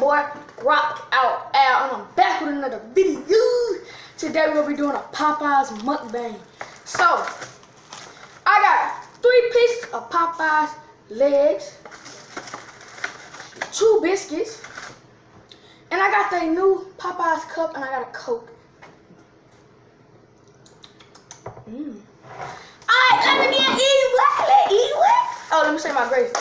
boy, Rock Out Al, and I'm back with another video. Today we're gonna be doing a Popeyes mukbang. So, I got 3 pieces of Popeyes legs, 2 biscuits, and I got the new Popeyes cup, and I got a Coke. Alright, let me get eat what? Oh, let me say my grace.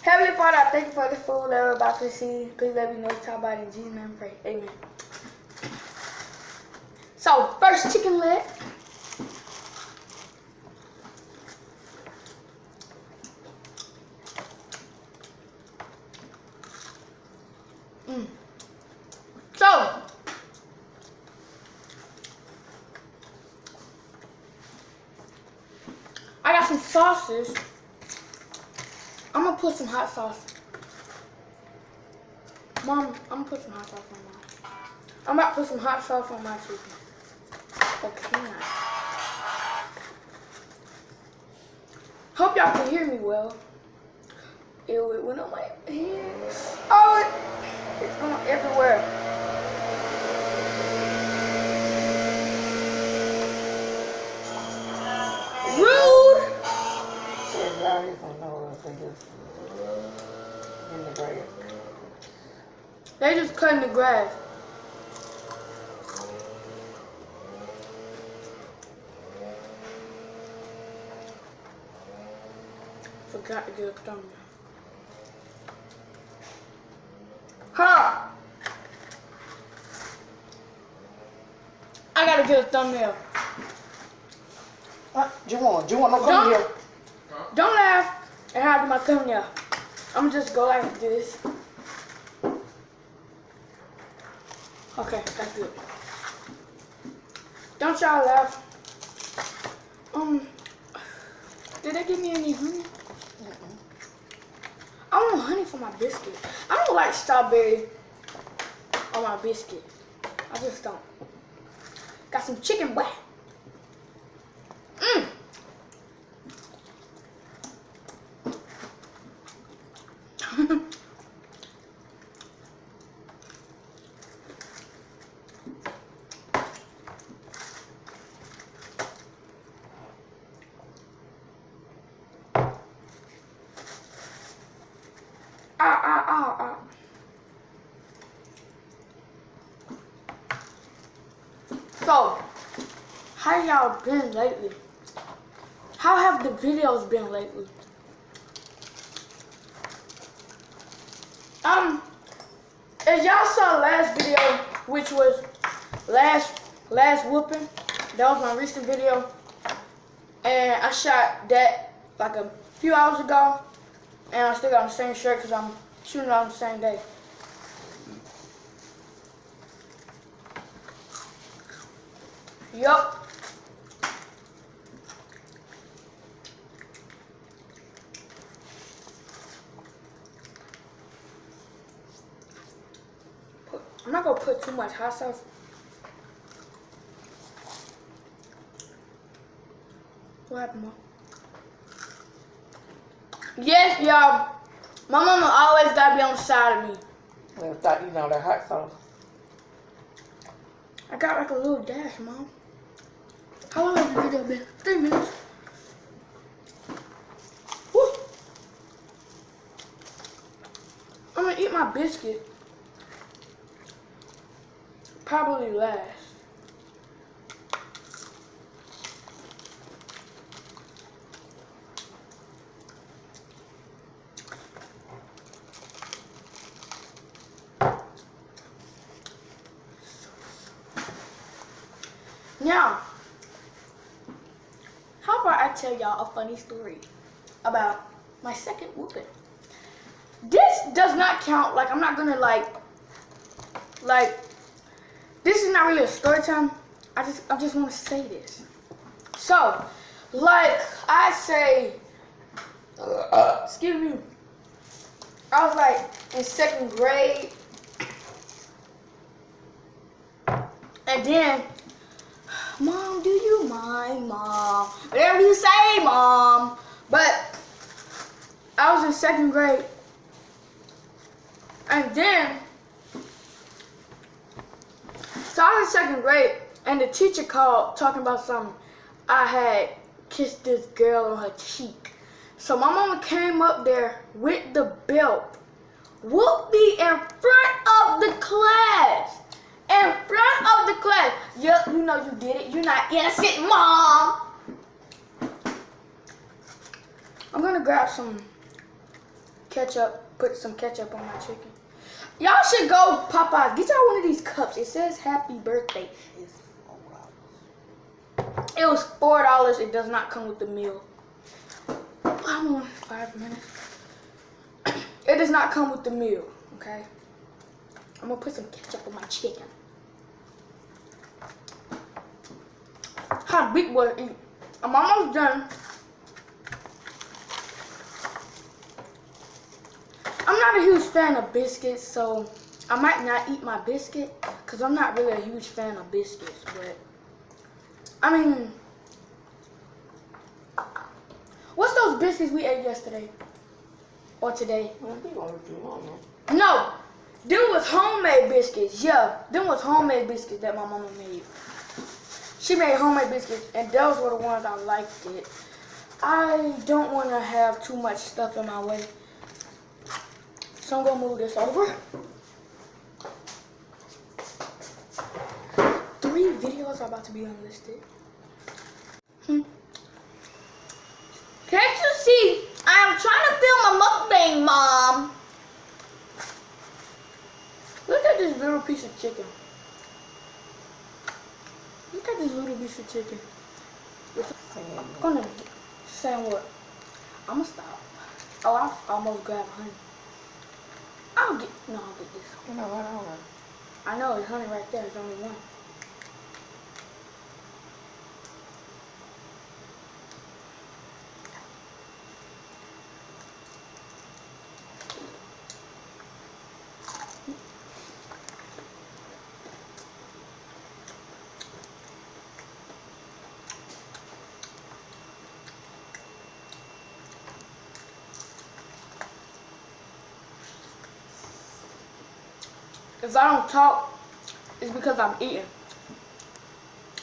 Heavenly Father, I thank you for this food that we're about to see. Please let me know to talk about it in Jesus' name. Pray. Amen. So, first chicken leg. So, I got some sauces. I'm gonna put some hot sauce. Mom, I'm gonna put some hot sauce on mine. I'm about to put some hot sauce on my chicken. Okay. Hope y'all can hear me well. It went on my hands. Oh, it's going everywhere. Rude. They just cutting the grass. Forgot to get a thumbnail. Huh! I gotta get a thumbnail. What? Juwan, no come here. Don't laugh and have to do my thumbnail. I'm just go like this. Okay, that's good. Don't y'all laugh. Did they give me any honey? I want honey for my biscuit. I don't like strawberry on my biscuit. I just don't. Got some chicken wet. Ow. So, how y'all been lately? How have the videos been lately? As y'all saw last video, which was last whooping, that was my recent video, and I shot that like a few hours ago, and I still got the same shirt because I'm shooting on the same day. Yup. I'm not gonna put too much hot sauce. What happened, Mom? Yes, y'all. My mama always gotta be on the side of me. I thought you know that hot sauce. I got like a little dash, Mom. How long has the video been? 3 minutes. Woo. I'm gonna eat my biscuit. Probably last. Now, how about I tell y'all a funny story about my second whooping? This does not count, like I'm not gonna like, this is not really a story time. I just want to say this. So, like I say, excuse me, I was like in 2nd grade, and then Mom, do you mind, Mom? Whatever you say, Mom. But I was in 2nd grade, And then, so I was in second grade, and the teacher called talking about something. I had kissed this girl on her cheek. So my mama came up there with the belt, whooped me in front of the class. In front of the class. Yup, you know you did it. You're not innocent, Mom. I'm gonna grab some ketchup, put some ketchup on my chicken. Y'all should go Popeyes. Get y'all one of these cups. It says happy birthday. It was $4. It does not come with the meal. I'm on 5 minutes. It does not come with the meal, okay? I'm gonna put some ketchup on my chicken. How big was it? I'm almost done. I'm not a huge fan of biscuits, so I might not eat my biscuit because I'm not really a huge fan of biscuits, but I mean, what's those biscuits we ate yesterday or today? No, them was homemade biscuits. Yeah, them was homemade biscuits that my mama made. She made homemade biscuits, and those were the ones I liked it. I don't want to have too much stuff in my way, so I'm gonna move this over. 3 videos are about to be unlisted. Can't you see? I'm trying to film a mukbang, Mom. Look at this little piece of chicken. Look at this little piece of chicken. I'm gonna say what? I'm gonna stop. Oh, I almost grabbed honey. I'll get this. I know, it's honey right there. There's only one. If I don't talk, it's because I'm eating.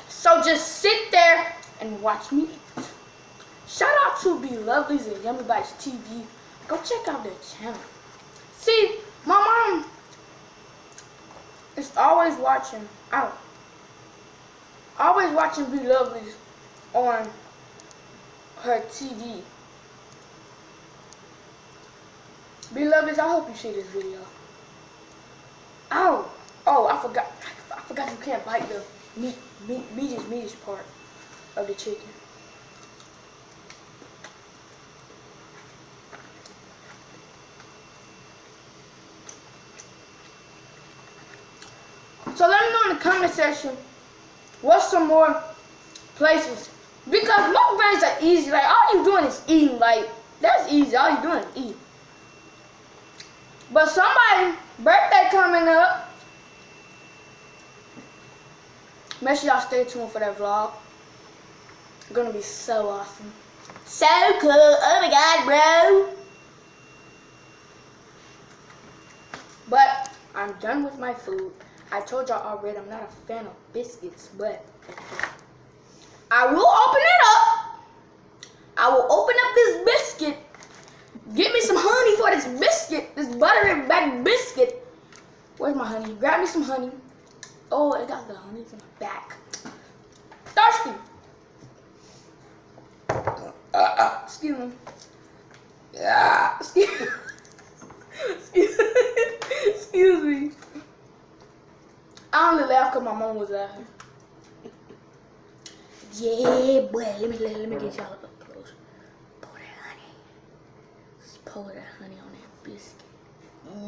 So just sit there and watch me eat. Shout out to Be Lovelies and Yummy Bites TV. Go check out their channel. See, my mom is always watching. Always watching Be Lovelies on her TV. Be Lovelies, I hope you see this video. Oh, I forgot you can't bite the meatish part of the chicken. So let me know in the comment section what's some more places, because mukbangs are easy. Like, all you doing is eating. Like, that's easy. All you doing is eat. But somebody's birthday coming up. Make sure y'all stay tuned for that vlog. It's gonna be so awesome. So cool. Oh my God, bro. But I'm done with my food. I told y'all already I'm not a fan of biscuits, but I will open it up. I will open up this biscuit. Get me some honey for this biscuit, this buttery back biscuit. Where's my honey? Grab me some honey. Oh, it got the honey in the back. Thirsty. Excuse me. Yeah. Excuse me. I only laughed because my mom was laughing. Yeah, boy. Let me get y'all up close. Pour that honey. Just pour that honey on that biscuit.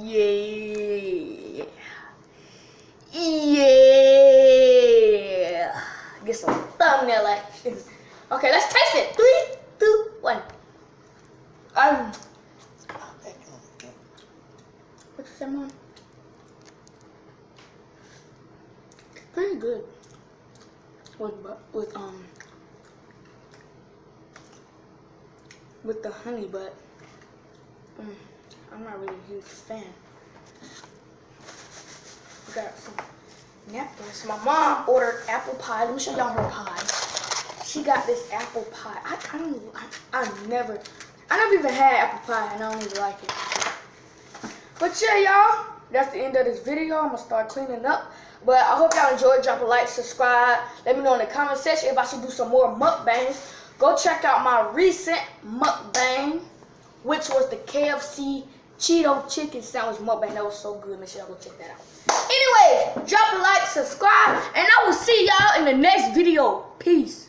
Yeah. Yeah. Get some thumbnail action. Okay, let's taste it. 3, 2, 1. What you say, Mom? It's pretty good. With the honey, but I'm not really a huge fan. We got some napkins. My mom ordered apple pie. Let me show y'all her pie. She got this apple pie. I never even had apple pie, and I don't even like it. But yeah, y'all, that's the end of this video. I'm gonna start cleaning up. But I hope y'all enjoyed. Drop a like, subscribe. Let me know in the comment section if I should do some more mukbangs. Go check out my recent mukbang, which was the KFC Cheeto chicken sandwich mukbang. That was so good. Make sure y'all go check that out. Anyway, drop a like, subscribe, and I will see y'all in the next video. Peace.